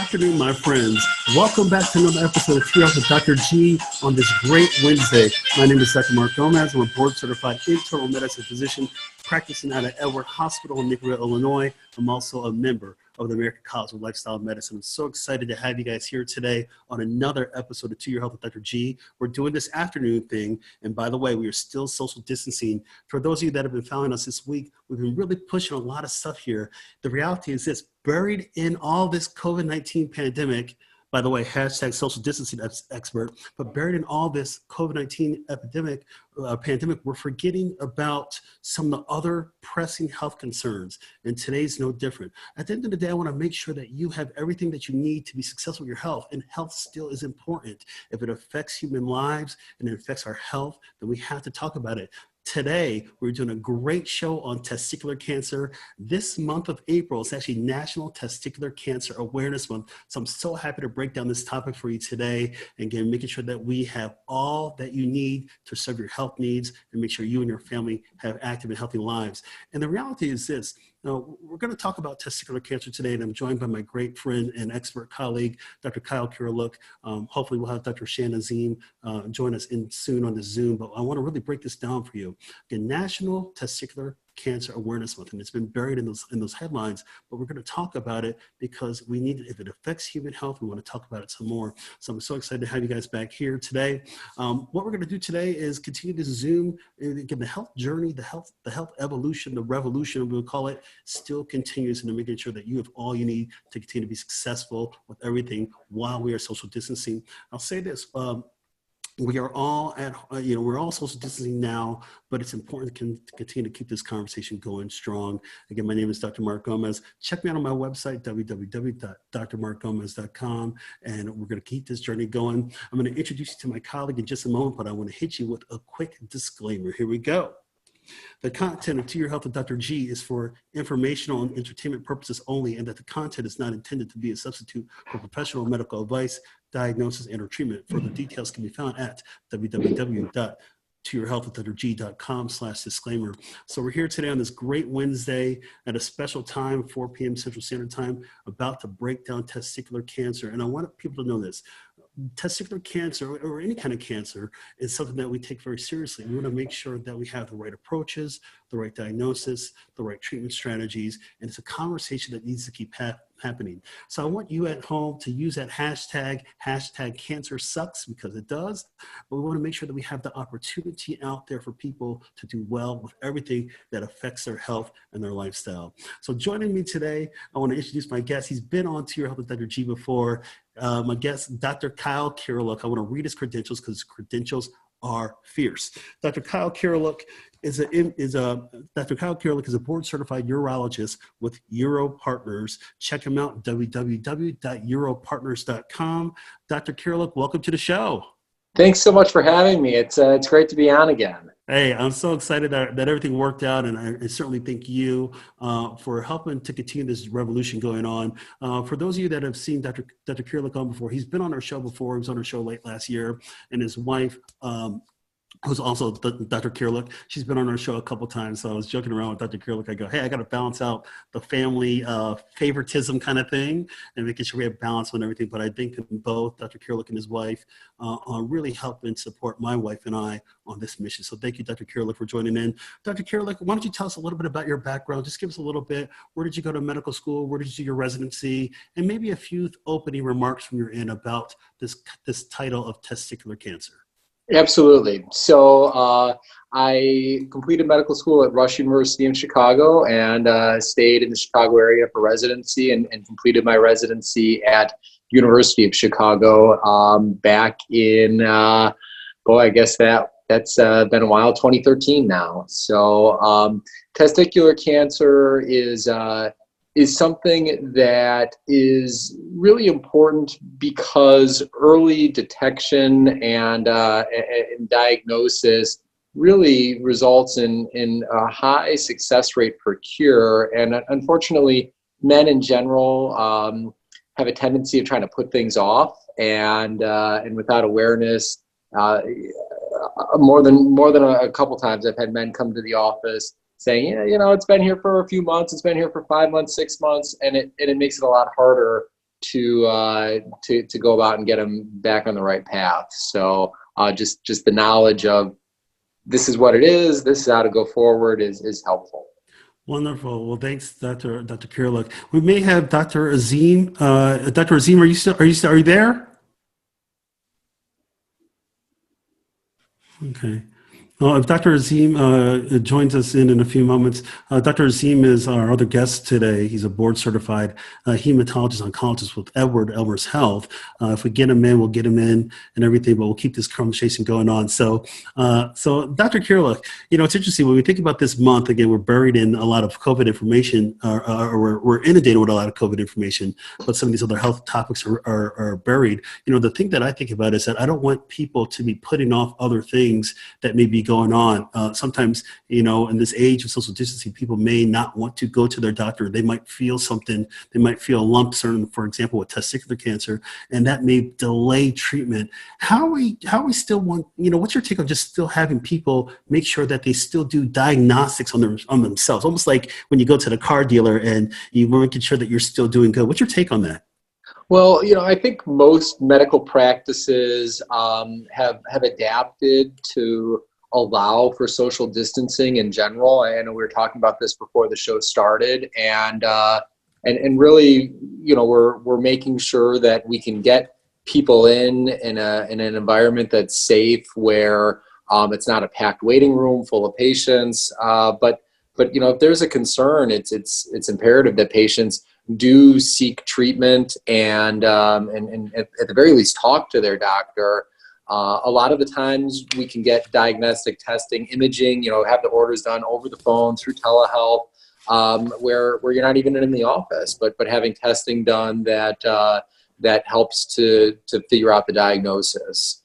afternoon, my friends. Welcome back to another episode of Tea Off with Dr. G on this great Wednesday. My name is Dr. 𝗨𝗀𝗀𝗃𝗁𝗃. I'm a board-certified internal medicine physician practicing out of Edward Hospital in Naperville, Illinois. I'm also a member of the American College of Lifestyle Medicine. I'm so excited to have you guys here today on another episode of To Your Health with Dr. G. We're doing this afternoon thing, and by the way, we are still social distancing. For those of you that have been following us this week, we've been really pushing a lot of stuff here. The reality is this: buried in all this COVID-19 pandemic, by the way, hashtag social distancing expert, but buried in all this COVID-19 pandemic, we're forgetting about some of the other pressing health concerns, and today's no different. At the end of the day, I want to make sure that you have everything that you need to be successful with your health, and health still is important. If it affects human lives and it affects our health, then we have to talk about it. Today, we're doing a great show on testicular cancer. This month of April is actually National Testicular Cancer Awareness Month. So I'm so happy to break down this topic for you today. And again, making sure that we have all that you need to serve your health needs and make sure you and your family have active and healthy lives. And the reality is this: we're going to talk about testicular cancer today, and I'm joined by my great friend and expert colleague, Dr. Kyle Kiriluk. Hopefully we'll have Dr. 𝗧𝗲𝗀𝗃𝗁𝗃𝗁𝗃 join us soon on the Zoom, but I want to really break this down for you. Again, National Testicular Cancer Awareness Month, and it's been buried in those headlines, but we're going to talk about it because we need it. If it affects human health, we want to talk about it some more. So I'm so excited to have you guys back here today. What we're going to do today is continue to Zoom. Again, the health journey, the health evolution, the revolution, we'll call it, still continues, and making sure that you have all you need to continue to be successful with everything while we are social distancing. I'll say this: we are all we're all social distancing now, but it's important to continue to keep this conversation going strong. Again, my name is Dr. Mark Gomez. Check me out on my website, www.drmarkgomez.com, and we're going to keep this journey going. I'm going to introduce you to my colleague in just a moment, but I want to hit you with a quick disclaimer. Here we go. The content of To Your Health with Dr. G is for informational and entertainment purposes only, and that the content is not intended to be a substitute for professional medical advice, diagnosis, and or treatment. Further details can be found at www.toyourhealthwithdrg.com/disclaimer. So we're here today on this great Wednesday at a special time, 4 p.m. Central Standard Time, about to break down testicular cancer. And I want people to know this: testicular cancer, or any kind of cancer, is something that we take very seriously. We want to make sure that we have the right approaches, the right diagnosis, the right treatment strategies, and it's a conversation that needs to keep happening. So I want you at home to use that hashtag cancer sucks, because it does, but we want to make sure that we have the opportunity out there for people to do well with everything that affects their health and their lifestyle. So joining me today, I want to introduce my guest. He's been on To Your Health with Dr. G before. My guest, Dr. Kyle Kiriluk. I want to read his credentials because his credentials are fierce. Dr. Kyle Kiriluk is a board-certified urologist with UroPartners. Check him out, www.uropartners.com. Dr. Kiriluk, welcome to the show. Thanks so much for having me. It's great to be on again. Hey, I'm so excited that everything worked out, and I certainly thank you for helping to continue this revolution going on. For those of you that have seen Dr. Kiriluk on before, he's been on our show before. He was on our show late last year, and his wife, who's also Dr. Kiriluk, she's been on our show a couple times. So I was joking around with Dr. Kiriluk. I go, hey, I got to balance out the family favoritism kind of thing and making sure we have balance on everything. But I think both Dr. Kiriluk and his wife are really helping support my wife and I on this mission. So thank you, Dr. Kiriluk, for joining in. Dr. Kiriluk, why don't you tell us a little bit about your background? Just give us a little bit. Where did you go to medical school? Where did you do your residency? And maybe a few opening remarks from your end about this title of testicular cancer. Absolutely. So I completed medical school at Rush University in Chicago, and stayed in the Chicago area for residency, and completed my residency at University of Chicago back in, I guess that's been a while, 2013 now. So testicular cancer is something that is really important because early detection and diagnosis really results in a high success rate for cure. And unfortunately, men in general have a tendency of trying to put things off, and without awareness, more than a couple times I've had men come to the office saying, yeah, it's been here for a few months, it's been here for 5 months, 6 months, and it makes it a lot harder to go about and get them back on the right path. So just the knowledge of this is what it is, this is how to go forward is helpful. Wonderful. Well, thanks, Dr. Kiriluk. We may have Dr. A'Zim. Dr. A'Zim, are you there? Okay. Well, if Dr. A'Zim joins us in a few moments, Dr. A'Zim is our other guest today. He's a board-certified hematologist oncologist with Edwards Health. If we get him in, we'll get him in and everything, but we'll keep this conversation going on. So Dr. Kiriluk, it's interesting when we think about this month. Again, we're buried in a lot of COVID information, or we're inundated with a lot of COVID information, but some of these other health topics are buried. The thing that I think about is that I don't want people to be putting off other things that may be going on. Sometimes, in this age of social distancing, people may not want to go to their doctor. They might feel something. They might feel a lump, for example, with testicular cancer, and that may delay treatment. How we still want, what's your take on just still having people make sure that they still do diagnostics on themselves? Almost like when you go to the car dealer and you're making sure that you're still doing good. What's your take on that? Well, I think most medical practices have adapted to allow for social distancing in general. I know we were talking about this before the show started, and really, we're making sure that we can get people in an environment that's safe, where it's not a packed waiting room full of patients. But if there's a concern, it's imperative that patients do seek treatment and at the very least talk to their doctor. A lot of the times we can get diagnostic testing, imaging, have the orders done over the phone through telehealth, where you're not even in the office, but having testing done that helps to figure out the diagnosis.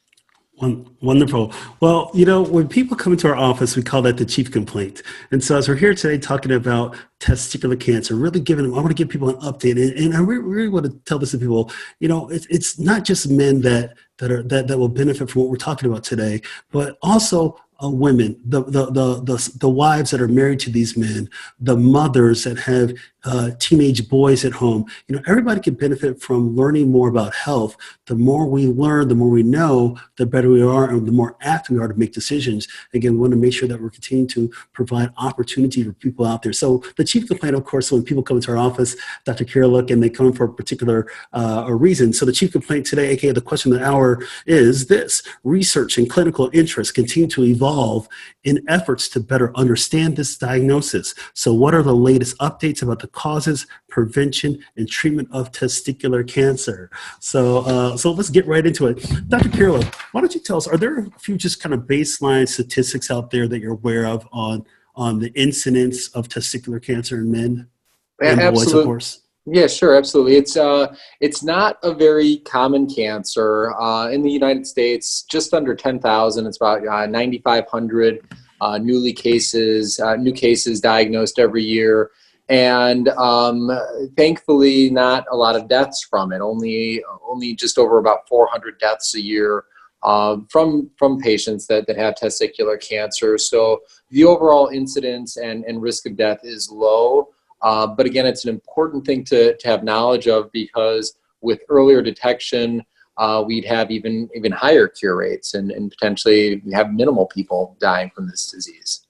Wonderful. Well, when people come into our office, we call that the chief complaint. And so as we're here today talking about testicular cancer, really I want to give people an update. And I really want to tell this to people, it's not just men that will benefit from what we're talking about today, but also women, the wives that are married to these men, the mothers that have teenage boys at home. Everybody can benefit from learning more about health. The more we learn, the more we know, the better we are, and the more apt we are to make decisions. Again, we want to make sure that we're continuing to provide opportunity for people out there. So the chief complaint, of course, when people come into our office, Dr. Kiriluk, and they come for a particular reason. So the chief complaint today, aka the question of the hour, is this: research and clinical interest continue to evolve in efforts to better understand this diagnosis. So what are the latest updates about the causes, prevention, and treatment of testicular cancer? So let's get right into it. Dr. Kiriluk, why don't you tell us, are there a few just kind of baseline statistics out there that you're aware of on the incidence of testicular cancer in men and boys, of course? Yeah, sure, absolutely. It's not a very common cancer. In the United States, just under 10,000. It's about 9,500 new cases diagnosed every year. And thankfully, not a lot of deaths from it. Only just over about 400 deaths a year from patients that have testicular cancer. So the overall incidence and risk of death is low. But again, it's an important thing to have knowledge of, because with earlier detection, we'd have even higher cure rates and potentially have minimal people dying from this disease.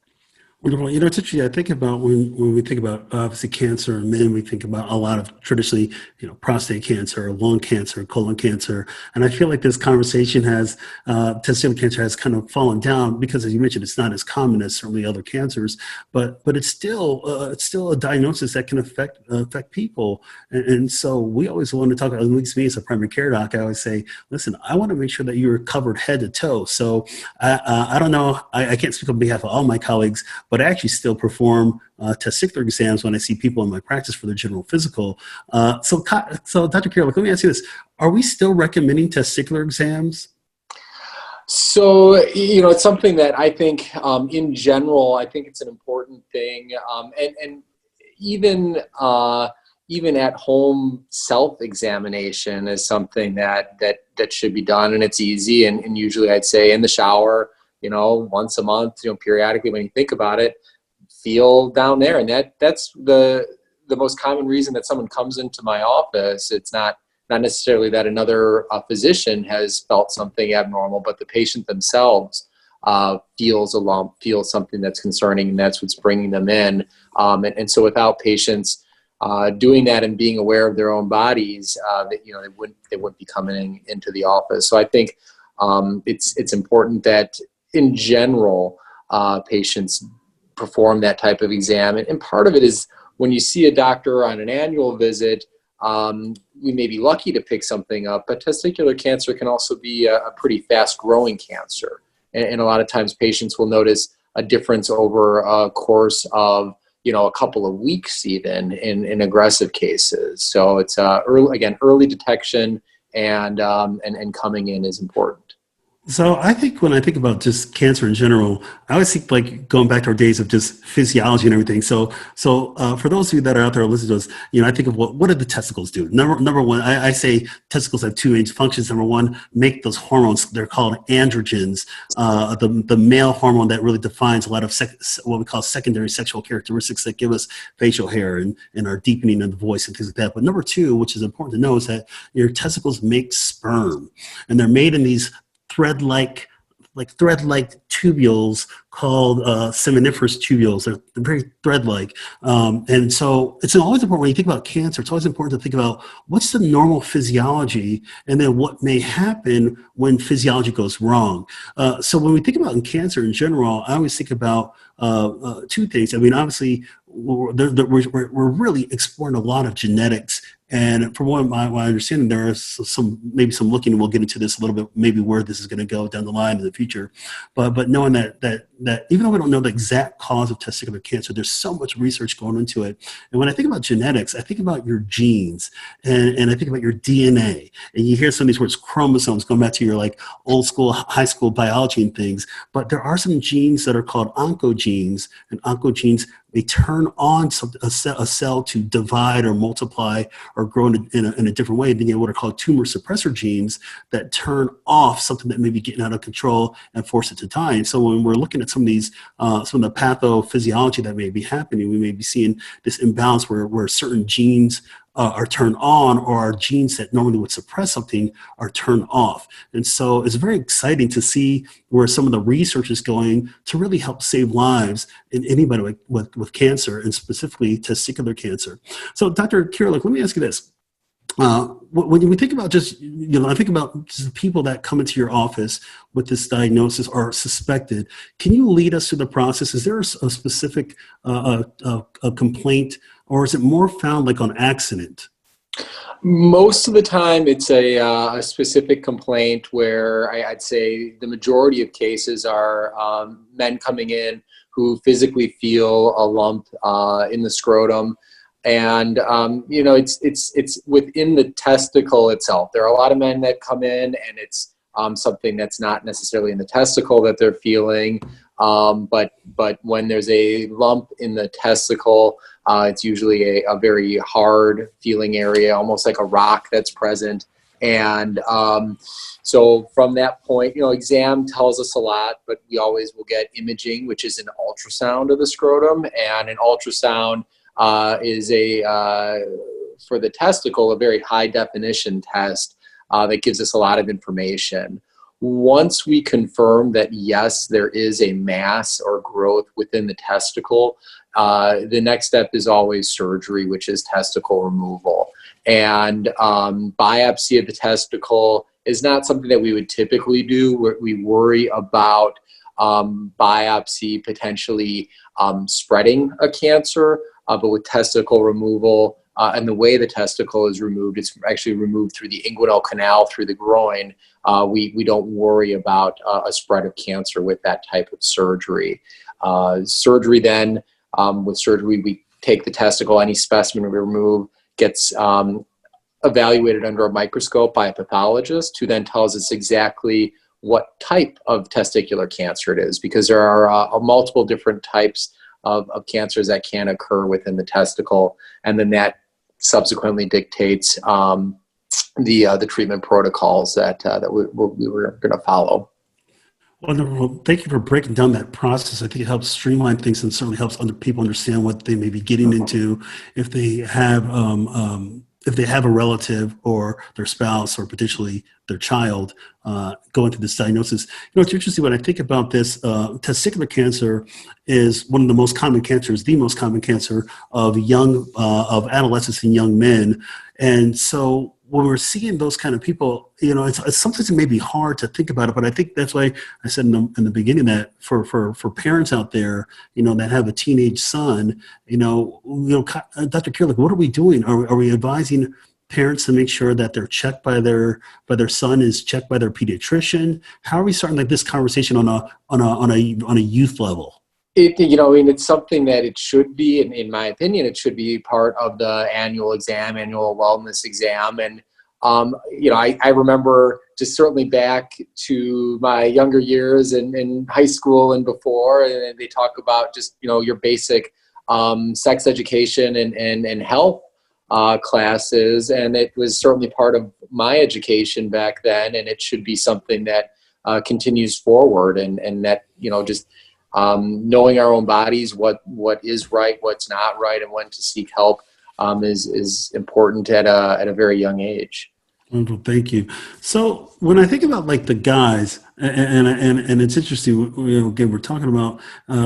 Wonderful. It's interesting. I think about when we think about obviously cancer in men, we think about a lot of traditionally, prostate cancer, or lung cancer, colon cancer. And I feel like this conversation testicular cancer has kind of fallen down because, as you mentioned, it's not as common as certainly other cancers, but it's still a diagnosis that can affect people. And so we always want to talk about, at least me as a primary care doc, I always say, listen, I want to make sure that you're covered head to toe. So I don't know, I can't speak on behalf of all my colleagues, but I actually still perform testicular exams when I see people in my practice for their general physical. So Dr. Kiriluk, let me ask you this. Are we still recommending testicular exams? So, it's something that I think, in general, I think it's an important thing. And even at home self-examination is something that should be done, and it's easy. And usually I'd say in the shower, once a month, periodically, when you think about it, feel down there. And that's the most common reason that someone comes into my office. It's not not necessarily that another physician has felt something abnormal, but the patient themselves feels a lump, feels something that's concerning, and that's what's bringing them in. And so without patients doing that and being aware of their own bodies, they wouldn't be coming into the office. So I think it's important that in general, patients perform that type of exam. And part of it is when you see a doctor on an annual visit, we may be lucky to pick something up, but testicular cancer can also be a pretty fast growing cancer. And a lot of times patients will notice a difference over a course of, a couple of weeks even in aggressive cases. So it's early detection and coming in is important. So I think when I think about just cancer in general, I always think like going back to our days of just physiology and everything. So for those of you that are out there listening to us, I think of what do the testicles do? Number one, I say testicles have two main functions. Number one, make those hormones. They're called androgens, the male hormone that really defines a lot of what we call secondary sexual characteristics that give us facial hair and our deepening of the voice and things like that. But number two, which is important to know, is that your testicles make sperm, and they're made in these thread-like tubules called seminiferous tubules. They're very thread-like. And so it's always important when you think about cancer, it's always important to think about what's the normal physiology and then what may happen when physiology goes wrong. So when we think about in cancer in general, I always think about two things. I mean, obviously, we're really exploring a lot of genetics. And from what I understand, there is some looking, and we'll get into this a little bit, maybe where this is going to go down the line in the future. But knowing that even though we don't know the exact cause of testicular cancer, there's so much research going into it. And when I think about genetics, I think about your genes and I think about your DNA. And you hear some of these words, chromosomes, going back to your like old school, high school biology and things. But there are some genes that are called oncogenes, and oncogenes, they turn on a cell to divide or multiply or grow in a different way. Then you have what are called tumor suppressor genes that turn off something that may be getting out of control and force it to die. And so when we're looking at some of these, some of the pathophysiology that may be happening, we may be seeing this imbalance where certain genes are turned on, or our genes that normally would suppress something are turned off. And so it's very exciting to see where some of the research is going to really help save lives in anybody with cancer, and specifically testicular cancer. So Dr. Kiriluk, let me ask you this. When we think about just, I think about just people that come into your office with this diagnosis or suspected, can you lead us through the process? Is there a specific a complaint, or is it more found like on accident? Most of the time it's a specific complaint where I'd say the majority of cases are men coming in who physically feel a lump in the scrotum. And, it's within the testicle itself. There are a lot of men that come in and it's something that's not necessarily in the testicle that they're feeling. But when there's a lump in the testicle, it's usually a very hard feeling area, almost like a rock that's present. And so from that point, exam tells us a lot, but we always will get imaging, which is an ultrasound of the scrotum. And an ultrasound is for the testicle, a very high definition test that gives us a lot of information. Once we confirm that, yes, there is a mass or growth within the testicle, the next step is always surgery, which is testicle removal. And biopsy of the testicle is not something that we would typically do. We worry about biopsy potentially spreading a cancer, but with testicle removal, and the way the testicle is removed, it's actually removed through the inguinal canal, through the groin. We don't worry about a spread of cancer with that type of surgery. Surgery then, with surgery, we take the testicle, any specimen we remove gets evaluated under a microscope by a pathologist, who then tells us exactly what type of testicular cancer it is, because there are multiple different types of cancers that can occur within the testicle, and then that subsequently dictates the treatment protocols that we were going to follow. Wonderful. Thank you for breaking down that process. I think it helps streamline things and certainly helps people understand what they may be getting into if they have if they have a relative or their spouse or potentially their child going through this diagnosis. It's interesting when I think about this, testicular cancer is one of the most common cancers, the most common cancer of of adolescents and young men. And so when we're seeing those kind of people, it's sometimes it may be hard to think about it, but I think that's why I said in the beginning that for parents out there, that have a teenage son, Dr. Kiriluk, what are we doing? Are we advising parents to make sure that they're checked by their son is checked by their pediatrician? How are we starting like this conversation on a youth level? It's something that it should be, in my opinion, it should be part of the annual wellness exam. And, I remember just certainly back to my younger years in high school and before, and they talk about just, your basic sex education and health classes. And it was certainly part of my education back then. And it should be something that continues forward and that, just knowing our own bodies, what is right, what's not right, and when to seek help is important at a very young age. Wonderful, thank you. So when I think about like the guys, and it's interesting, again, we're talking about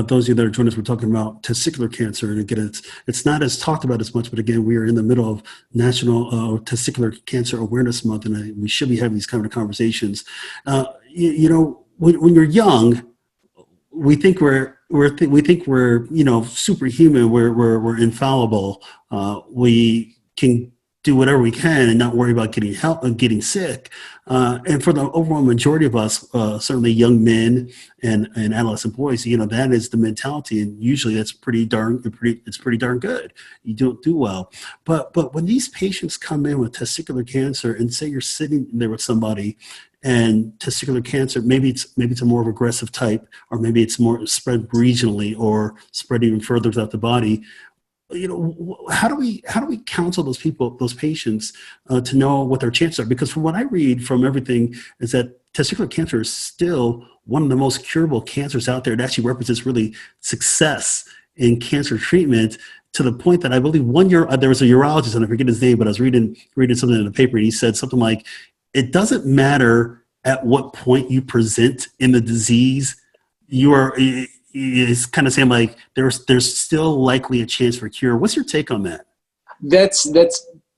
those of you that are joining us. We're talking about testicular cancer, and again, it's not as talked about as much. But again, we are in the middle of National Testicular Cancer Awareness Month, and we should be having these kind of conversations. When you're young, we think we're superhuman. We're infallible. We can do whatever we can and not worry about getting help and getting sick. And for the overall majority of us, certainly young men and adolescent boys, that is the mentality, and usually that's pretty darn good. You don't do well. But when these patients come in with testicular cancer, and say you're sitting there with somebody and testicular cancer, maybe it's a more aggressive type, or maybe it's more spread regionally or spread even further throughout the body. How do we counsel those patients to know what their chances are? Because from what I read from everything is that testicular cancer is still one of the most curable cancers out there. It actually represents really success in cancer treatment, to the point that I believe there was a urologist, and I forget his name, but I was reading something in the paper, and he said something like, it doesn't matter at what point you present in the disease, is kind of saying like there's still likely a chance for cure. What's your take on that? That's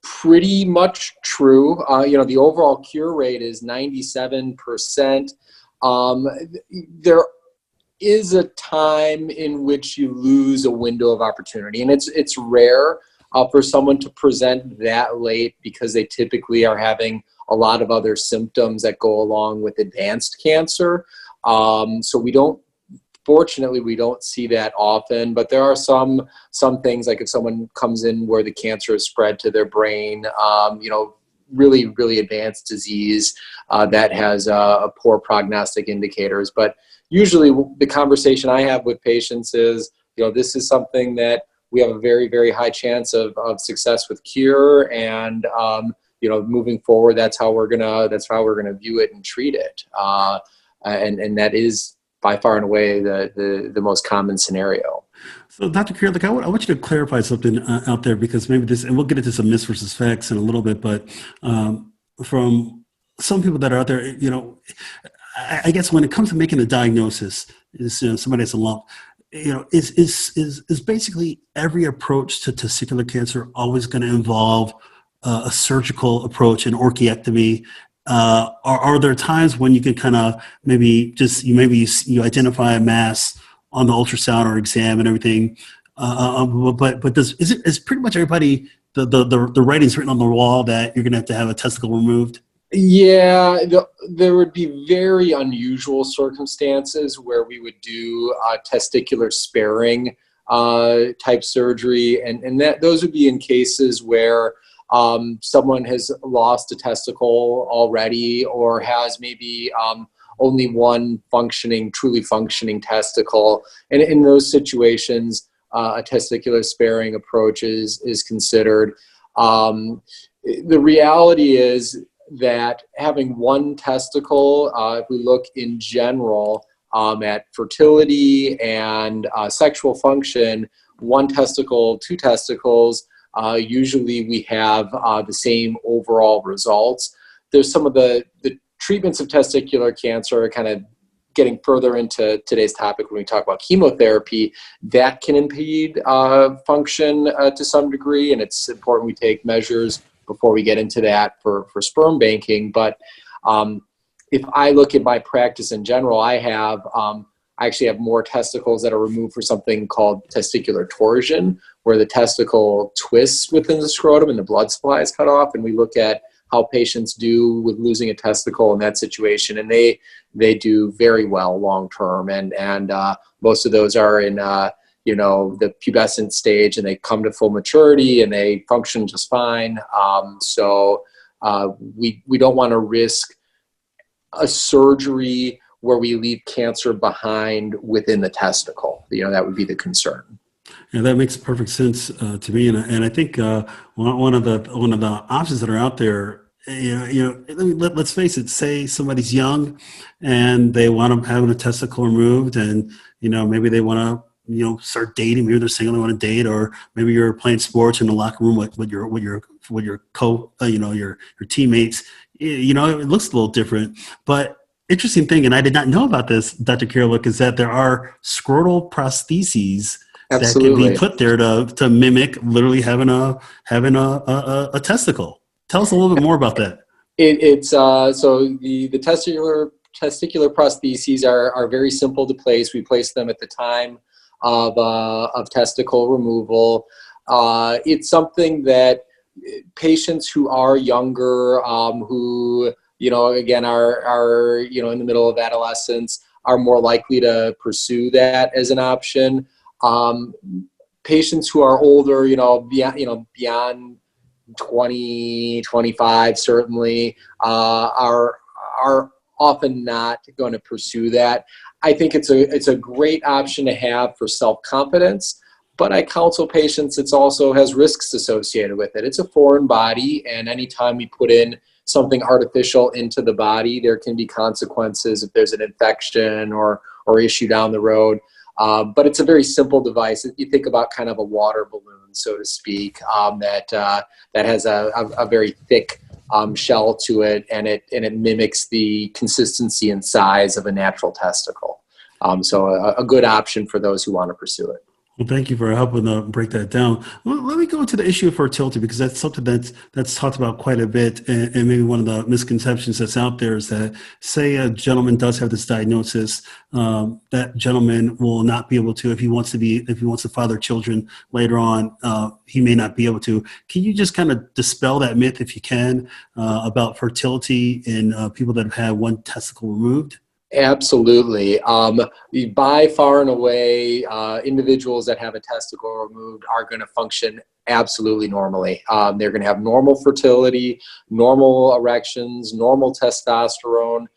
pretty much true. The overall cure rate is 97%. There is a time in which you lose a window of opportunity, and it's rare for someone to present that late, because they typically are having a lot of other symptoms that go along with advanced cancer. So fortunately, we don't see that often, but there are some things, like if someone comes in where the cancer is spread to their brain, really, really advanced disease that has poor prognostic indicators. But usually the conversation I have with patients is, this is something that we have a very, very high chance of success with cure, and moving forward, that's how we're gonna view it and treat it, and that is by far and away the most common scenario. So, Dr. Kiriluk, I want you to clarify something out there, because maybe this, and we'll get into some myths versus facts in a little bit, but from some people that are out there, I guess when it comes to making a diagnosis, is somebody has a lump, is basically every approach to testicular cancer always going to involve a surgical approach, an orchiectomy? Are there times when you can kind of maybe you identify a mass on the ultrasound or exam and everything, but is pretty much everybody, the writing's written on the wall that you're going to have a testicle removed? Yeah, there would be very unusual circumstances where we would do testicular sparing type surgery, and those would be in cases where someone has lost a testicle already, or has maybe only one truly functioning testicle. And in those situations, a testicular sparing approach is considered. The reality is that having one testicle, if we look in general at fertility and sexual function, one testicle, two testicles, usually we have the same overall results. There's some of the treatments of testicular cancer kind of getting further into today's topic when we talk about chemotherapy that can impede function to some degree, and it's important we take measures before we get into that for sperm banking. But if I look at my practice in general, I actually have more testicles that are removed for something called testicular torsion, where the testicle twists within the scrotum and the blood supply is cut off, and we look at how patients do with losing a testicle in that situation, and they do very well long term, and most of those are in the pubescent stage, and they come to full maturity and they function just fine. So we don't want to risk a surgery where we leave cancer behind within the testicle. That would be the concern. Yeah, that makes perfect sense to me, and I think one of the options that are out there, let's face it. Say somebody's young, and they want to have a testicle removed, and maybe they want to start dating. Maybe they're single, they want to date, or maybe you're playing sports in the locker room with your your teammates. It looks a little different, but interesting thing, and I did not know about this, Dr. Kiriluk, is that there are scrotal prostheses that can be put there to mimic literally having a testicle. Tell us a little bit more about that. So the testicular prostheses are very simple to place. We place them at the time of testicle removal. It's something that patients who are younger, who again are in the middle of adolescence, are more likely to pursue that as an option. Patients who are older, beyond 20, 25 certainly are often not going to pursue that. I think it's a great option to have for self-confidence, but I counsel patients it also has risks associated with it. It's a foreign body, and anytime we put in something artificial into the body, there can be consequences if there's an infection or issue down the road. But it's a very simple device. You think about kind of a water balloon, so to speak, that has a very thick shell to it, and it mimics the consistency and size of a natural testicle. So a good option for those who want to pursue it. Well, thank you for helping break that down. Well, let me go to the issue of fertility, because that's something that's talked about quite a bit. And maybe one of the misconceptions that's out there is that, say a gentleman does have this diagnosis, that gentleman will not be able to, if he wants to father children later on, he may not be able to. Can you just kind of dispel that myth, if you can, about fertility in people that have had one testicle removed? Absolutely. By far and away, individuals that have a testicle removed are going to function absolutely normally. They're going to have normal fertility, normal erections, normal testosterone.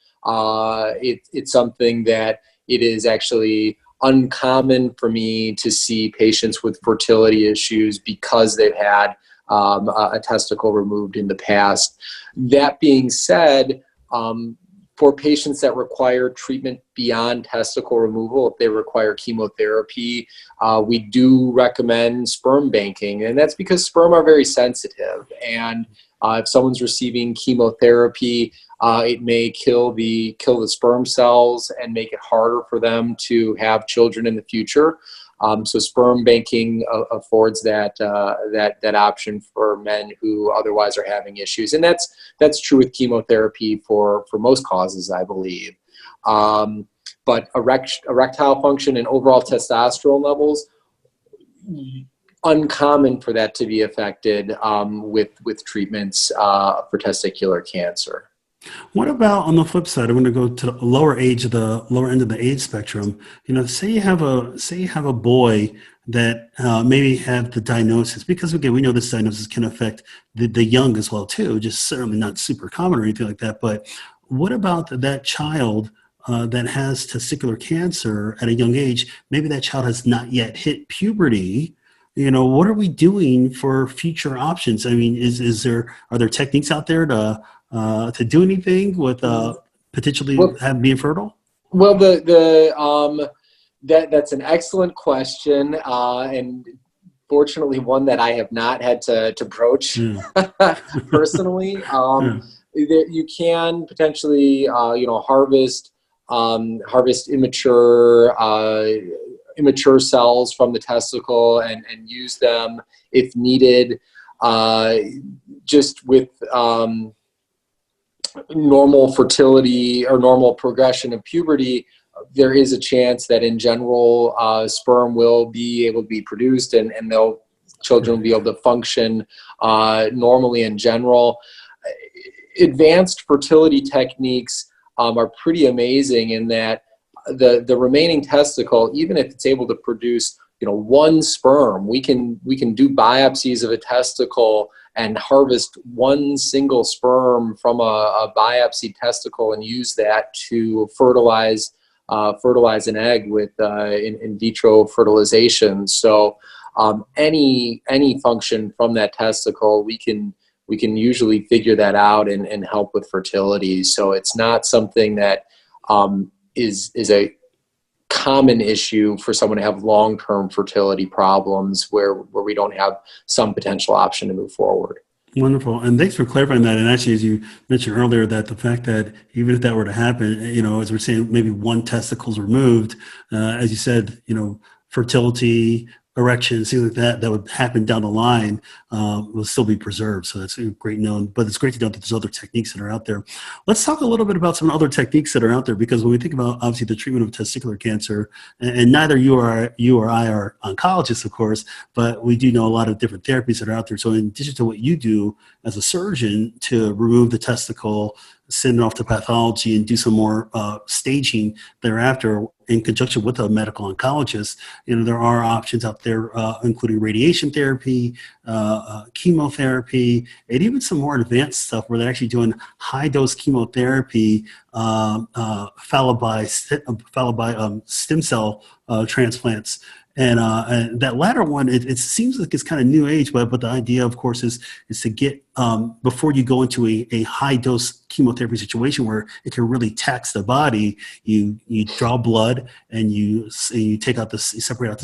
It's something that it is actually uncommon for me to see patients with fertility issues because they've had a testicle removed in the past. That being said, for patients that require treatment beyond testicle removal, if they require chemotherapy, we do recommend sperm banking. And that's because sperm are very sensitive. And if someone's receiving chemotherapy, it may kill the sperm cells and make it harder for them to have children in the future. So sperm banking affords that option for men who otherwise are having issues, and that's true with chemotherapy for most causes, I believe. But erectile function and overall testosterone levels, uncommon for that to be affected with treatments for testicular cancer. What about on the flip side? I'm going to go to the lower end of the age spectrum. Say you have a boy that maybe have the diagnosis, because again, we know this diagnosis can affect the young as well too, just certainly not super common or anything like that. But what about that child that has testicular cancer at a young age? Maybe that child has not yet hit puberty. What are we doing for future options? I mean, are there techniques out there to do anything with potentially being fertile? Well, that's an excellent question, and unfortunately one that I have not had to broach personally. You can potentially, harvest immature cells from the testicle and use them if needed, just with normal fertility or normal progression of puberty. There is a chance that in general sperm will be able to be produced, and children will be able to function normally in general. Advanced fertility techniques are pretty amazing in that the remaining testicle, even if it's able to produce one sperm, we can do biopsies of a testicle and harvest one single sperm from a biopsy testicle and use that to fertilize an egg with in vitro fertilization. So any function from that testicle, we can usually figure that out and help with fertility. So it's not something that is a common issue for someone to have long-term fertility problems where we don't have some potential option to move forward. Wonderful. And thanks for clarifying that. And actually, as you mentioned earlier, that the fact that even if that were to happen, as we're saying, maybe one testicle's removed, as you said, fertility, erections, things like that would happen down the line, will still be preserved. So that's great known, but it's great to know that there's other techniques that are out there. Let's talk a little bit about some other techniques that are out there, because when we think about obviously the treatment of testicular cancer, and neither you or I are oncologists, of course, but we do know a lot of different therapies that are out there. So in addition to what you do as a surgeon to remove the testicle, send it off to pathology and do some more staging thereafter in conjunction with a medical oncologist, there are options out there, including radiation therapy, chemotherapy, and even some more advanced stuff where they're actually doing high-dose chemotherapy followed by stem cell transplants. And that latter one, it seems like it's kind of new age, but the idea, of course, is to get, before you go into a high dose chemotherapy situation where it can really tax the body, you draw blood and you separate out the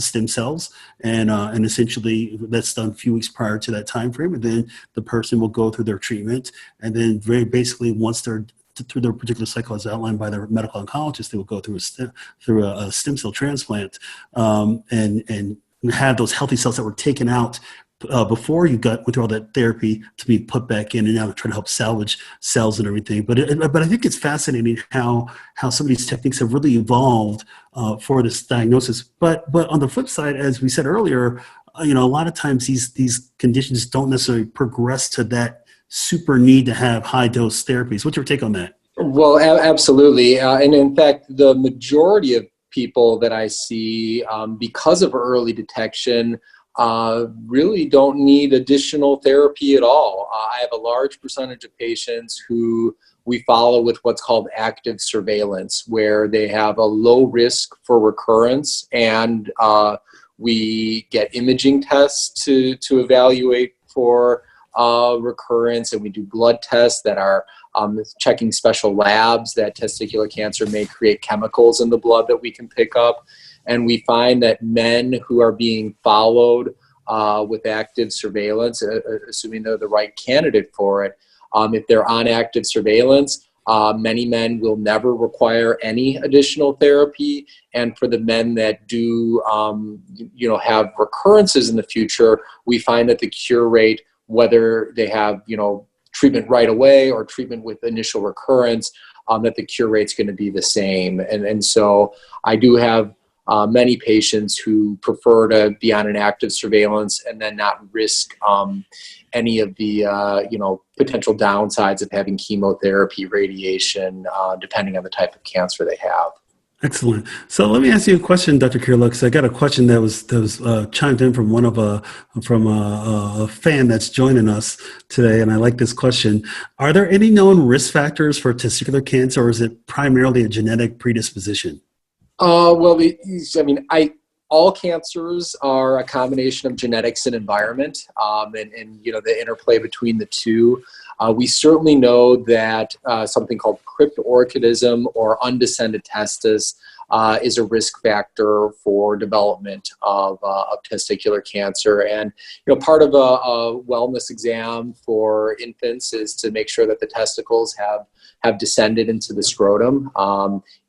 stem cells, and essentially that's done a few weeks prior to that time frame, and then the person will go through their treatment, and then very basically once they're through their particular cycle as outlined by their medical oncologist, they will go through a stem cell transplant, and have those healthy cells that were taken out before you went through all that therapy to be put back in, and now trying to help salvage cells and everything. But I think it's fascinating how some of these techniques have really evolved for this diagnosis. But on the flip side, as we said earlier, a lot of times these conditions don't necessarily progress to that super need to have high dose therapies. What's your take on that? Well, absolutely. And in fact, the majority of people that I see, because of early detection, really don't need additional therapy at all. I have a large percentage of patients who we follow with what's called active surveillance, where they have a low risk for recurrence, and we get imaging tests to evaluate for recurrence, and we do blood tests that are checking special labs that testicular cancer may create chemicals in the blood that we can pick up. And we find that men who are being followed with active surveillance, assuming they're the right candidate for it, if they're on active surveillance, many men will never require any additional therapy. And for the men that do have recurrences in the future, we find that the cure rate, whether they have, treatment right away or treatment with initial recurrence, that the cure rate's going to be the same. And so I do have many patients who prefer to be on an active surveillance and then not risk any of the, potential downsides of having chemotherapy, radiation, depending on the type of cancer they have. Excellent. So let me ask you a question, Dr. Kiriluk. So I got a question that was chimed in from a fan that's joining us today, and I like this question. Are there any known risk factors for testicular cancer, or is it primarily a genetic predisposition? Well, all cancers are a combination of genetics and environment, and the interplay between the two. We certainly know that something called cryptorchidism or undescended testis is a risk factor for development of testicular cancer. And part of a wellness exam for infants is to make sure that the testicles have descended into the scrotum.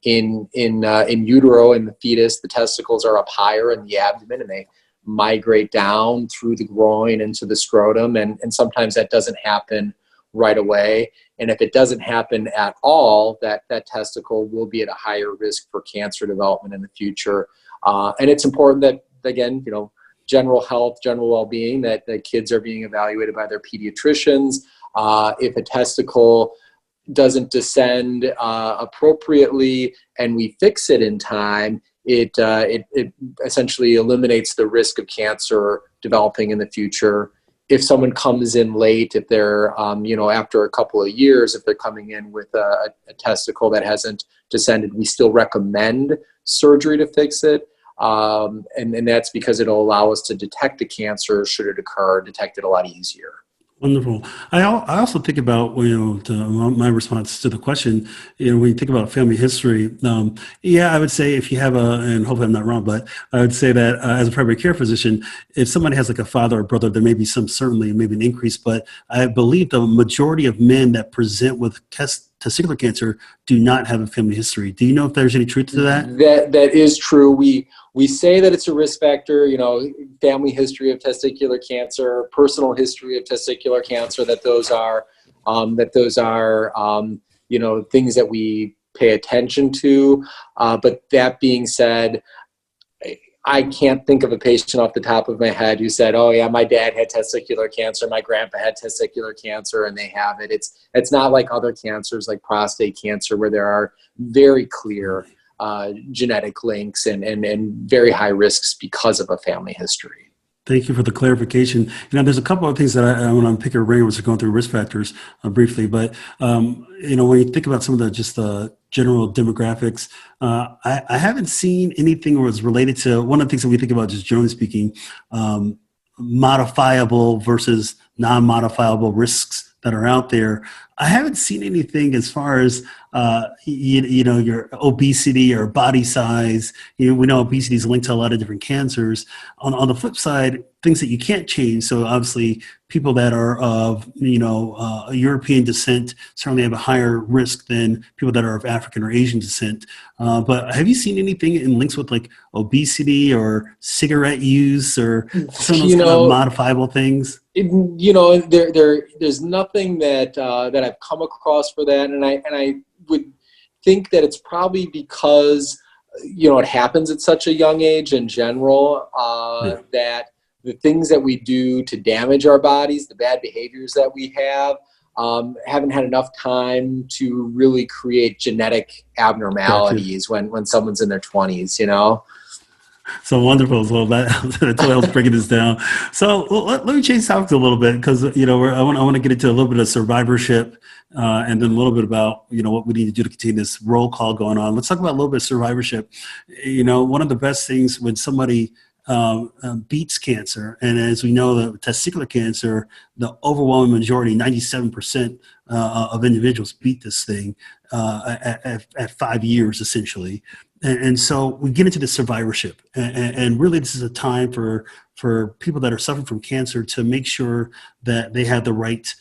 In utero, in the fetus, the testicles are up higher in the abdomen, and they migrate down through the groin into the scrotum, and sometimes that doesn't happen right away. And if it doesn't happen at all, that testicle will be at a higher risk for cancer development in the future. And it's important that, again, general health, general well-being, that kids are being evaluated by their pediatricians. If a testicle doesn't descend appropriately and we fix it in time, it essentially eliminates the risk of cancer developing in the future. If someone comes in late, if they're, after a couple of years, if they're coming in with a testicle that hasn't descended, we still recommend surgery to fix it. And that's because it'll allow us to detect the cancer should it occur, detect it a lot easier. Wonderful. I also think about, my response to the question, when you think about family history, I would say if you have and hopefully I'm not wrong, but I would say that as a primary care physician, if somebody has like a father or brother, there may be certainly maybe an increase, but I believe the majority of men that present with testicular cancer do not have a family history. Do you know if there's any truth to that? That is true. We say that it's a risk factor, family history of testicular cancer, personal history of testicular cancer, that those are things that we pay attention to. But that being said, I can't think of a patient off the top of my head who said, "Oh yeah, my dad had testicular cancer, my grandpa had testicular cancer, and they have it." It's not like other cancers like prostate cancer, where there are very clear genetic links and very high risks because of a family history. Thank you for the clarification. There's a couple of things that I want to pick your brain as we're going through risk factors briefly, but when you think about some of the general demographics, I haven't seen anything that was related to one of the things that we think about, just generally speaking, modifiable versus non-modifiable risks that are out there. I haven't seen anything as far as your obesity or body size. We know obesity is linked to a lot of different cancers. On the flip side, things that you can't change. So obviously, people that are of European descent certainly have a higher risk than people that are of African or Asian descent. But have you seen anything in links with like obesity or cigarette use or some of those kind of modifiable things? There's nothing that I've come across for that, and I would think that it's probably because it happens at such a young age in general, that the things that we do to damage our bodies, the bad behaviors that we have, haven't had enough time to really create genetic abnormalities when someone's in their 20s. So wonderful. So that totally helps breaking this down. So let me change topics a little bit, because I want to get into a little bit of survivorship, and then a little bit about what we need to do to continue this roll call going on. Let's talk about a little bit of survivorship. One of the best things when somebody beats cancer, and as we know, the testicular cancer, the overwhelming majority, 97% of individuals beat this thing at 5 years, essentially. And so we get into the survivorship, and really this is a time for people that are suffering from cancer to make sure that they have the right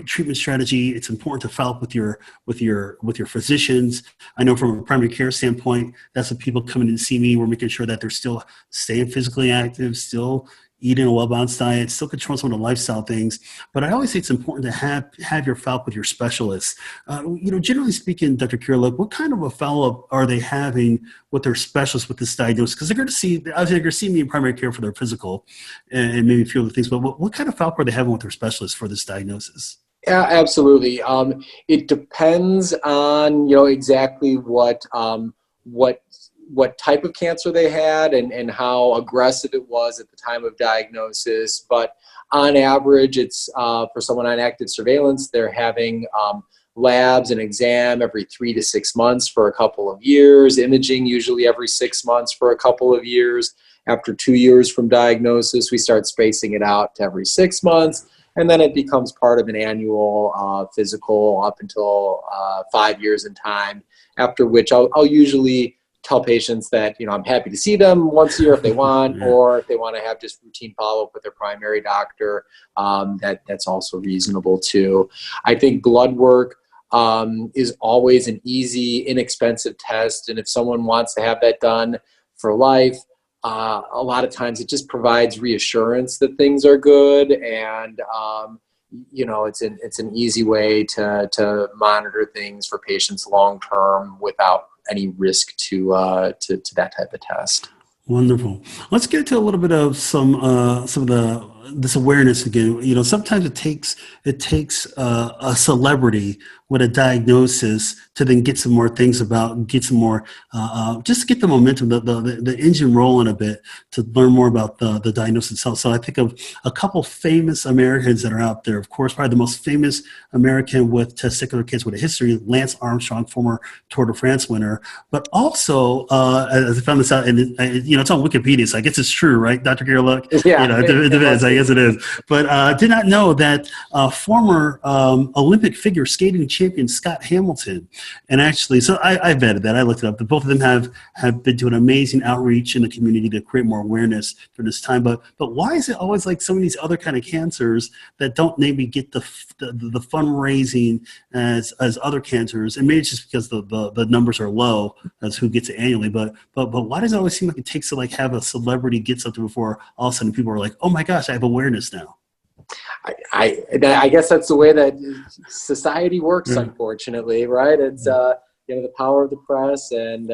treatment strategy. It's important to follow up with your physicians. I know from a primary care standpoint, that's what people coming in to see me. We're making sure that they're still staying physically active, still eating a well-balanced diet, still controlling some of the lifestyle things. But I always say it's important to have your follow-up with your specialists. Generally speaking, Dr. Kiriluk, what kind of a follow-up are they having with their specialists with this diagnosis? Because they're going to see me in primary care for their physical and maybe a few other things, but what kind of follow-up are they having with their specialists for this diagnosis? Yeah, absolutely. It depends on, exactly what type of cancer they had and how aggressive it was at the time of diagnosis. But on average, it's for someone on active surveillance, they're having labs and exam every 3 to 6 months for a couple of years, imaging usually every 6 months for a couple of years. After 2 years from diagnosis, we start spacing it out to every 6 months. And then it becomes part of an annual physical up until 5 years in time, after which I'll usually tell patients that, I'm happy to see them once a year if they want, or if they want to have just routine follow-up with their primary doctor, that's also reasonable too. I think blood work is always an easy, inexpensive test. And if someone wants to have that done for life, a lot of times it just provides reassurance that things are good. And, it's an easy way to monitor things for patients long-term without any risk to that type of test. Wonderful. Let's get into a little bit of some of this awareness again. Sometimes it takes a celebrity with a diagnosis to then get some more things about, get some more, just get the momentum, the engine rolling a bit to learn more about the diagnosis itself. So I think of a couple famous Americans that are out there. Of course, probably the most famous American with testicular cancer with a history, Lance Armstrong, former Tour de France winner. But also, as I found this out, and it's on Wikipedia, so I guess it's true, right, Dr. Kiriluk? Yeah, it depends. I guess it is. But did not know that former Olympic figure skating champion Scott Hamilton, and actually, so I vetted that. I looked it up. Both of them have been doing amazing outreach in the community to create more awareness for this time. But why is it always like some of these other kind of cancers that don't maybe get the fundraising as other cancers? And maybe it's just because the numbers are low as who gets it annually. But why does it always seem like it takes to like have a celebrity get something before all of a sudden people are like, oh my gosh, I have awareness now? I guess that's the way that society works, unfortunately, right? It's the power of the press and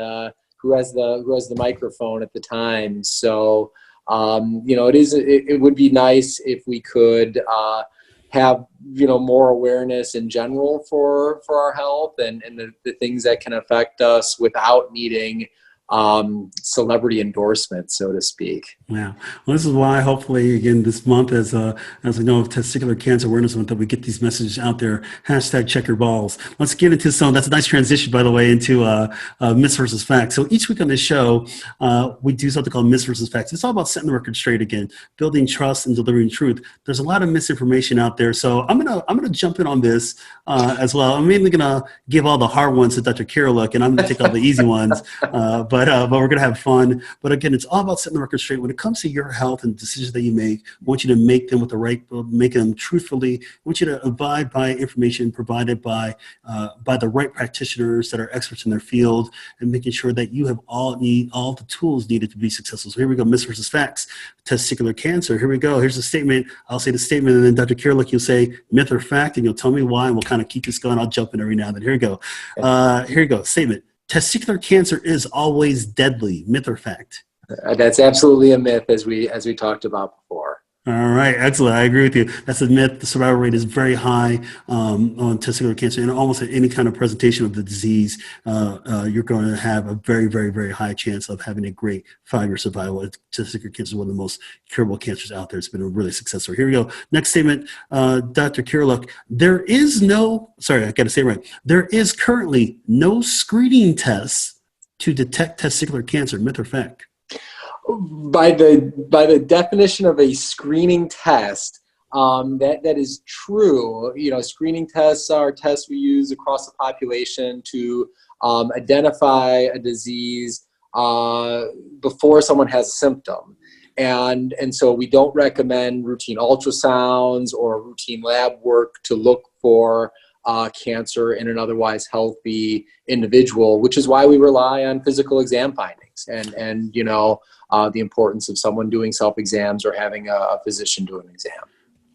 who has the microphone at the time. So it would be nice if we could have more awareness in general for our health and the things that can affect us without needing celebrity endorsement, so to speak. Yeah. Well, this is why hopefully again this month as we know of Testicular Cancer Awareness Month, that we get these messages out there. #CheckYourBalls. Let's get into that's a nice transition, by the way, into myths versus facts. So each week on this show, we do something called myths versus facts. It's all about setting the record straight again, building trust and delivering truth. There's a lot of misinformation out there. So I'm gonna jump in on this as well. I'm mainly gonna give all the hard ones to Dr. Kiriluk, and I'm gonna take all the easy ones. But we're going to have fun. But again, it's all about setting the record straight. When it comes to your health and decisions that you make, I want you to make them make them truthfully. I want you to abide by information provided by the right practitioners that are experts in their field, and making sure that you have all the tools needed to be successful. So here we go, myths versus facts. Testicular cancer. Here we go. Here's the statement. I'll say the statement, and then Dr. Kiriluk, you'll say myth or fact, and you'll tell me why, and we'll kind of keep this going. I'll jump in every now and then. Here we go. Here we go. Statement. Testicular cancer is always deadly. Myth or fact? That's absolutely a myth, as we talked about before. All right, excellent. I agree with you. That's a myth. The survival rate is very high on testicular cancer, and almost at any kind of presentation of the disease, you're going to have a very, very, very high chance of having a great 5-year survival. Testicular cancer is one of the most curable cancers out there. It's been a really successful. Here we go. Next statement, Dr. Kiriluk. There is currently no screening tests to detect testicular cancer. Myth or fact? By the definition of a screening test, that is true. Screening tests are tests we use across the population to identify a disease before someone has a symptom. And so we don't recommend routine ultrasounds or routine lab work to look for cancer in an otherwise healthy individual, which is why we rely on physical exam findings and the importance of someone doing self-exams or having a physician do an exam.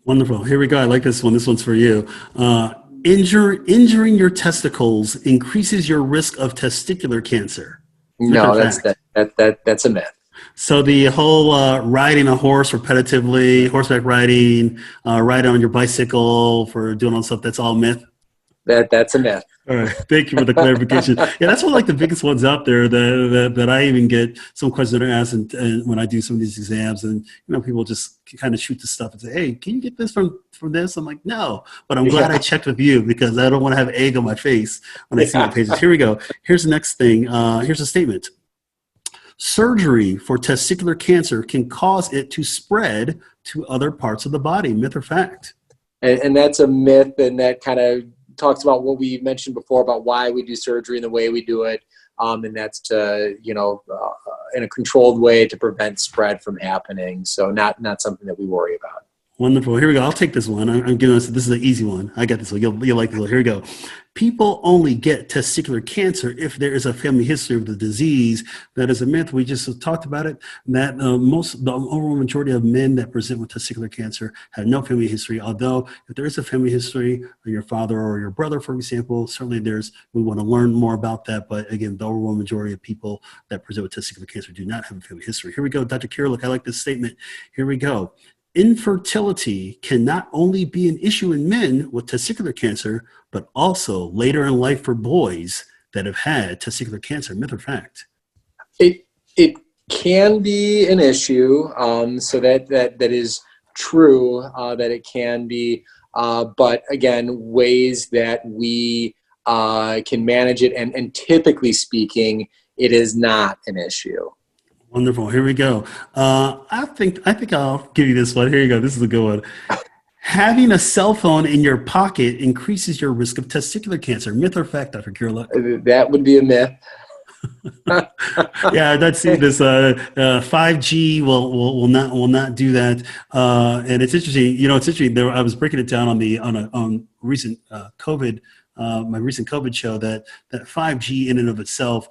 Wonderful. Here we go. I like this one. This one's for you. Injuring your testicles increases your risk of testicular cancer. No, that's a myth. So the whole riding a horse repetitively, horseback riding, riding on your bicycle for doing all stuff, that's all myth? That's a myth. All right. Thank you for the clarification. Yeah, that's one of the biggest ones out there that I even get some questions that are asked and when I do some of these exams, and people just kind of shoot the stuff and say, hey, can you get this from this? I'm like, no, but I'm glad I checked with you because I don't want to have egg on my face when I see the pages. Here we go. Here's the next thing. Here's a statement. Surgery for testicular cancer can cause it to spread to other parts of the body. Myth or fact? And that's a myth, and that kind of talks about what we mentioned before about why we do surgery and the way we do it. And that's to, in a controlled way to prevent spread from happening. So not something that we worry about. Wonderful. Here we go. I'll take this one. I'm giving this is an easy one. I got this one. You'll like this one. Here we go. People only get testicular cancer if there is a family history of the disease. That is a myth. We just talked about it. That the overall majority of men that present with testicular cancer have no family history. Although if there is a family history of your father or your brother, for example, certainly we want to learn more about that. But again, the overall majority of people that present with testicular cancer do not have a family history. Here we go. Dr. Kiriluk, I like this statement. Here we go. Infertility can not only be an issue in men with testicular cancer, but also later in life for boys that have had testicular cancer. Myth or fact? It can be an issue. So that is true, that it can be. But again, ways that we can manage it, and typically speaking, it is not an issue. Wonderful. Here we go. I think I'll give you this one. Here you go. This is a good one. Having a cell phone in your pocket increases your risk of testicular cancer. Myth or fact, Dr. Kiriluk? That would be a myth. Yeah, I'd see this. 5G will not do that. And it's interesting. It's interesting. I was breaking it down on recent COVID, my recent COVID show that 5G in and of itself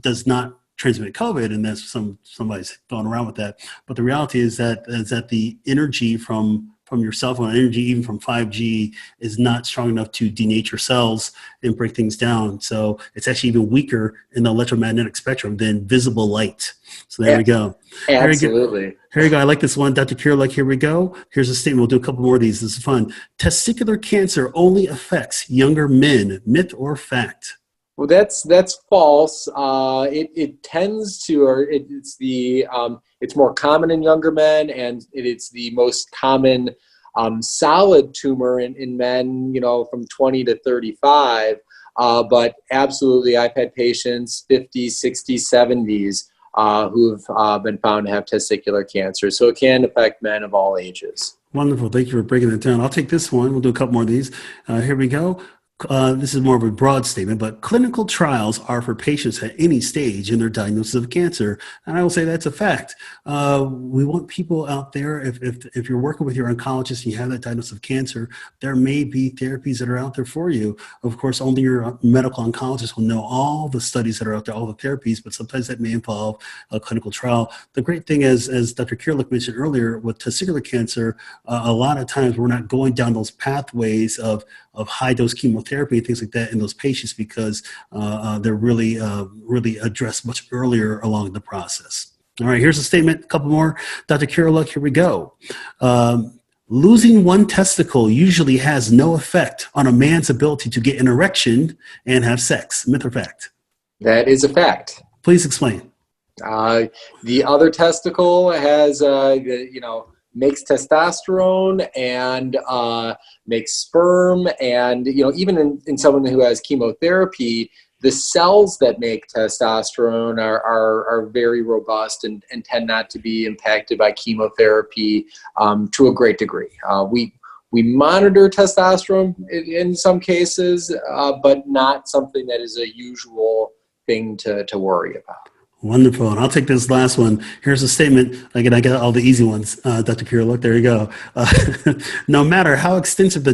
does not transmit COVID, and that's somebody's going around with that. But the reality is that the energy from your cell phone, energy even from 5G, is not strong enough to denature cells and break things down. So it's actually even weaker in the electromagnetic spectrum than visible light. So there we go. Absolutely. Here we go. I like this one, Dr. Kiriluk. Here we go. Here's a statement. We'll do a couple more of these. This is fun. Testicular cancer only affects younger men. Myth or fact? Well, that's false. It tends to, or it's more common in younger men, and it's the most common solid tumor in men, from 20 to 35. But absolutely, I've had patients 50s, 60s, 70s who've been found to have testicular cancer. So it can affect men of all ages. Wonderful. Thank you for breaking that down. I'll take this one. We'll do a couple more of these. Here we go. This is more of a broad statement, but clinical trials are for patients at any stage in their diagnosis of cancer. And I will say that's a fact. We want people out there, if you're working with your oncologist and you have that diagnosis of cancer, there may be therapies that are out there for you. Of course, only your medical oncologist will know all the studies that are out there, all the therapies, but sometimes that may involve a clinical trial. The great thing is, as Dr. Kiriluk mentioned earlier, with testicular cancer, a lot of times we're not going down those pathways of high-dose chemotherapy and things like that in those patients because they're really addressed much earlier along the process. All right, here's a statement, a couple more. Dr. Kiriluk, here we go. Losing one testicle usually has no effect on a man's ability to get an erection and have sex. Myth or fact? That is a fact. Please explain. The other testicle has, makes testosterone and makes sperm, and even in someone who has chemotherapy, the cells that make testosterone are very robust and tend not to be impacted by chemotherapy to a great degree. We monitor testosterone in some cases, but not something that is a usual thing to worry about. Wonderful. And I'll take this last one. Here's a statement. Again, I got all the easy ones. Dr. Kiriluk, there you go. No matter how extensive the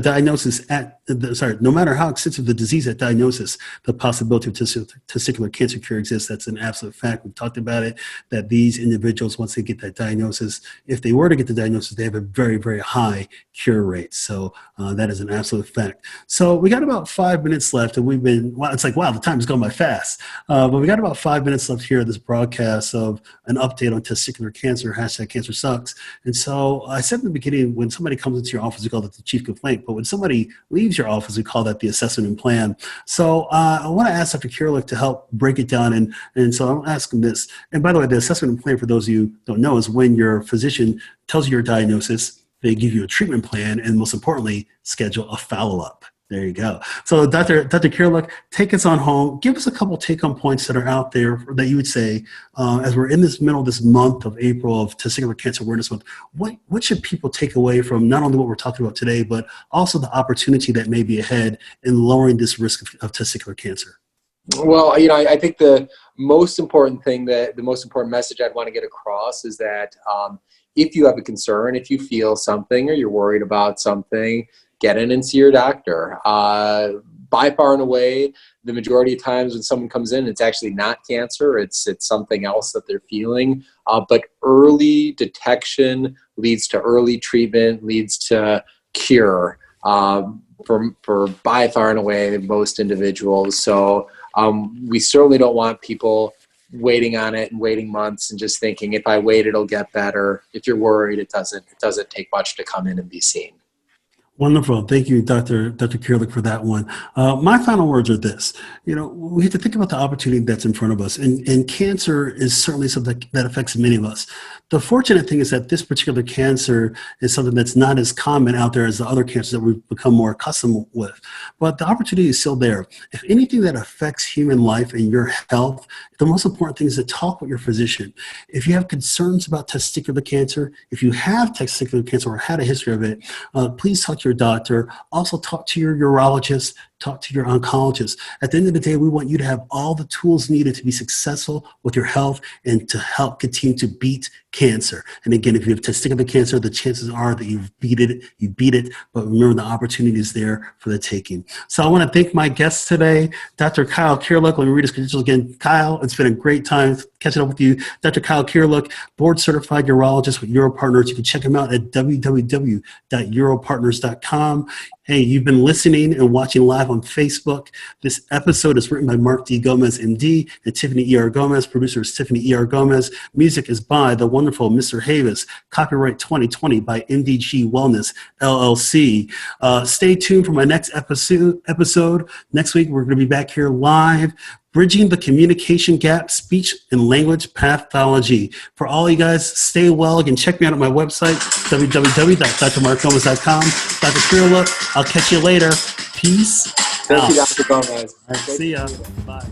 disease at diagnosis, the possibility of testicular cancer cure exists. That's an absolute fact. We've talked about it, that these individuals, once they get that diagnosis, if they were to get the diagnosis, they have a very, very high cure rate. So that is an absolute fact. So we got about 5 minutes left, and it's like, wow, the time is going by fast. But we got about 5 minutes left here this broadcast of an update on testicular cancer, #CancerSucks. And so I said in the beginning, when somebody comes into your office, we call it the chief complaint, but when somebody leaves your office, we call that the assessment and plan. So I want to ask Dr. Kiriluk to help break it down. And so I'll ask him this. And by the way, the assessment and plan, for those of you who don't know, is when your physician tells you your diagnosis, they give you a treatment plan, and most importantly, schedule a follow-up. There you go. So Dr. Kiriluk, take us on home. Give us a couple take-home points that are out there that you would say, as we're in this middle of this month of April of Testicular Cancer Awareness Month, what should people take away from not only what we're talking about today, but also the opportunity that may be ahead in lowering this risk of testicular cancer? Well, I think the most important message I'd want to get across is that if you have a concern, if you feel something or you're worried about something, get in and see your doctor. By far and away, the majority of times when someone comes in, it's actually not cancer, it's something else that they're feeling. But early detection leads to early treatment, leads to cure for by far and away most individuals. So we certainly don't want people waiting on it and waiting months and just thinking, if I wait, it'll get better. If you're worried, it doesn't take much to come in and be seen. Wonderful. Thank you, Dr. Kiriluk, for that one. My final words are this. We have to think about the opportunity that's in front of us. And cancer is certainly something that affects many of us. The fortunate thing is that this particular cancer is something that's not as common out there as the other cancers that we've become more accustomed with. But the opportunity is still there. If anything that affects human life and your health, the most important thing is to talk with your physician. If you have concerns about testicular cancer, if you have testicular cancer or had a history of it, please talk to your doctor. Also talk to your urologist, talk to your oncologist. At the end of the day, we want you to have all the tools needed to be successful with your health and to help continue to beat cancer. And again, if you have testicular cancer, the chances are that you beat it, but remember the opportunity is there for the taking. So I want to thank my guests today, Dr. Kyle Kiriluk. Let me read his credentials again. Kyle, it's been a great time catching up with you. Dr. Kyle Kiriluk, board certified urologist with UroPartners. You can check him out at www.uropartners.com. Hey, you've been listening and watching live on Facebook. This episode is written by Mark D. Gomez, MD, and Tiffany E.R. Gomez. Producer is Tiffany E.R. Gomez. Music is by the wonderful Mr. 𝗨𝗽𝗱𝗁. Copyright 2020 by MDG Wellness LLC. Stay tuned for my next episode. Next week, we're going to be back here live, bridging the communication gap, speech and language pathology. For all you guys, stay well. You can check me out at my website, www.drmarkgomez.com. Dr. Kiriluk, I'll catch you later. Peace. Thank you, Dr. Gomez. All right, see ya. Bye.